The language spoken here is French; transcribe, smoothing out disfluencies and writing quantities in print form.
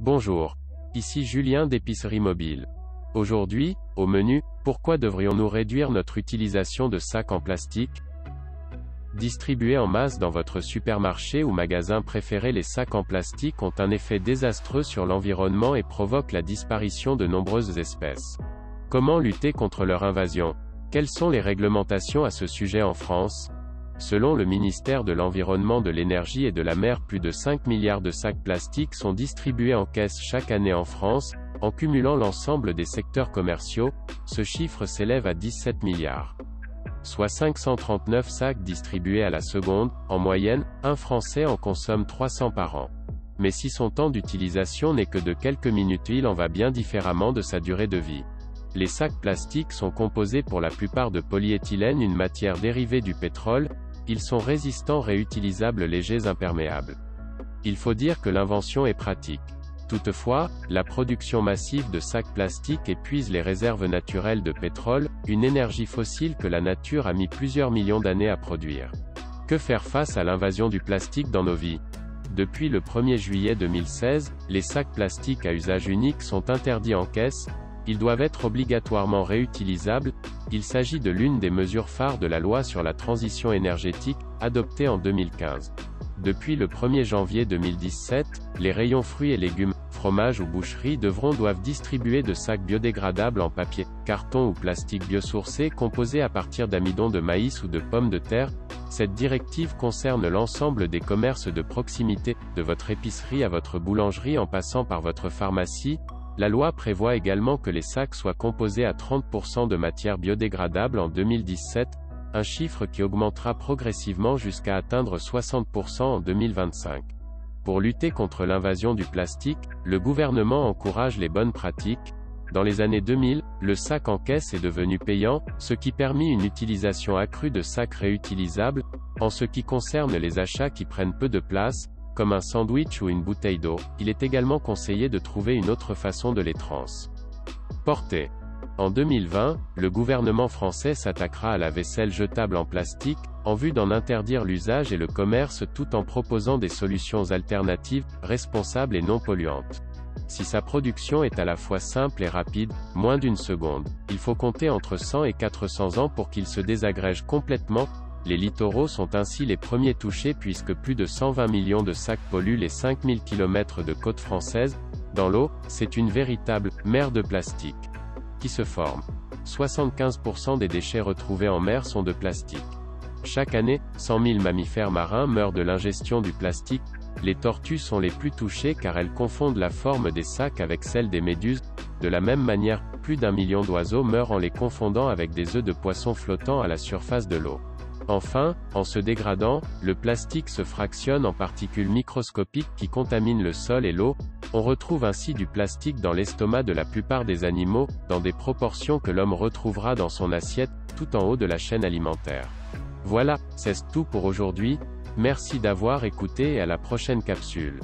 Bonjour. Ici Julien d'Épicerie Mobile. Aujourd'hui, au menu, pourquoi devrions-nous réduire notre utilisation de sacs en plastique? Distribués en masse dans votre supermarché ou magasin préféré, les sacs en plastique ont un effet désastreux sur l'environnement et provoquent la disparition de nombreuses espèces. Comment lutter contre leur invasion? Quelles sont les réglementations à ce sujet en France? Selon le ministère de l'Environnement, de l'Énergie et de la Mer, plus de 5 milliards de sacs plastiques sont distribués en caisse chaque année en France. En cumulant l'ensemble des secteurs commerciaux, ce chiffre s'élève à 17 milliards. Soit 539 sacs distribués à la seconde. En moyenne, un Français en consomme 300 par an. Mais si son temps d'utilisation n'est que de quelques minutes, il en va bien différemment de sa durée de vie. Les sacs plastiques sont composés pour la plupart de polyéthylène, une matière dérivée du pétrole. Ils sont résistants, réutilisables, légers, imperméables. Il faut dire que l'invention est pratique. Toutefois, la production massive de sacs plastiques épuise les réserves naturelles de pétrole, une énergie fossile que la nature a mis plusieurs millions d'années à produire. Que faire face à l'invasion du plastique dans nos vies? Depuis le 1er juillet 2016, les sacs plastiques à usage unique sont interdits en caisse. Ils doivent être obligatoirement réutilisables. Il s'agit de l'une des mesures phares de la loi sur la transition énergétique, adoptée en 2015. Depuis le 1er janvier 2017, les rayons fruits et légumes, fromage ou boucherie doivent distribuer de sacs biodégradables en papier, carton ou plastique biosourcé composés à partir d'amidon de maïs ou de pommes de terre. Cette directive concerne l'ensemble des commerces de proximité, de votre épicerie à votre boulangerie en passant par votre pharmacie. La loi prévoit également que les sacs soient composés à 30% de matière biodégradable en 2017, un chiffre qui augmentera progressivement jusqu'à atteindre 60% en 2025. Pour lutter contre l'invasion du plastique, le gouvernement encourage les bonnes pratiques. Dans les années 2000, le sac en caisse est devenu payant, ce qui permit une utilisation accrue de sacs réutilisables. En ce qui concerne les achats qui prennent peu de place, comme un sandwich ou une bouteille d'eau, il est également conseillé de trouver une autre façon de les transporter. En 2020, le gouvernement français s'attaquera à la vaisselle jetable en plastique, en vue d'en interdire l'usage et le commerce, tout en proposant des solutions alternatives, responsables et non polluantes. Si sa production est à la fois simple et rapide, moins d'une seconde, il faut compter entre 100 et 400 ans pour qu'il se désagrège complètement. Les littoraux sont ainsi les premiers touchés puisque plus de 120 millions de sacs polluent les 5000 km de côte française. Dans l'eau, c'est une véritable « mer de plastique » qui se forme. 75% des déchets retrouvés en mer sont de plastique. Chaque année, 100 000 mammifères marins meurent de l'ingestion du plastique. Les tortues sont les plus touchées car elles confondent la forme des sacs avec celle des méduses. De la même manière, plus d'1 million d'oiseaux meurent en les confondant avec des œufs de poissons flottant à la surface de l'eau. Enfin, en se dégradant, le plastique se fractionne en particules microscopiques qui contaminent le sol et l'eau. On retrouve ainsi du plastique dans l'estomac de la plupart des animaux, dans des proportions que l'homme retrouvera dans son assiette, tout en haut de la chaîne alimentaire. Voilà, c'est tout pour aujourd'hui. Merci d'avoir écouté et à la prochaine capsule.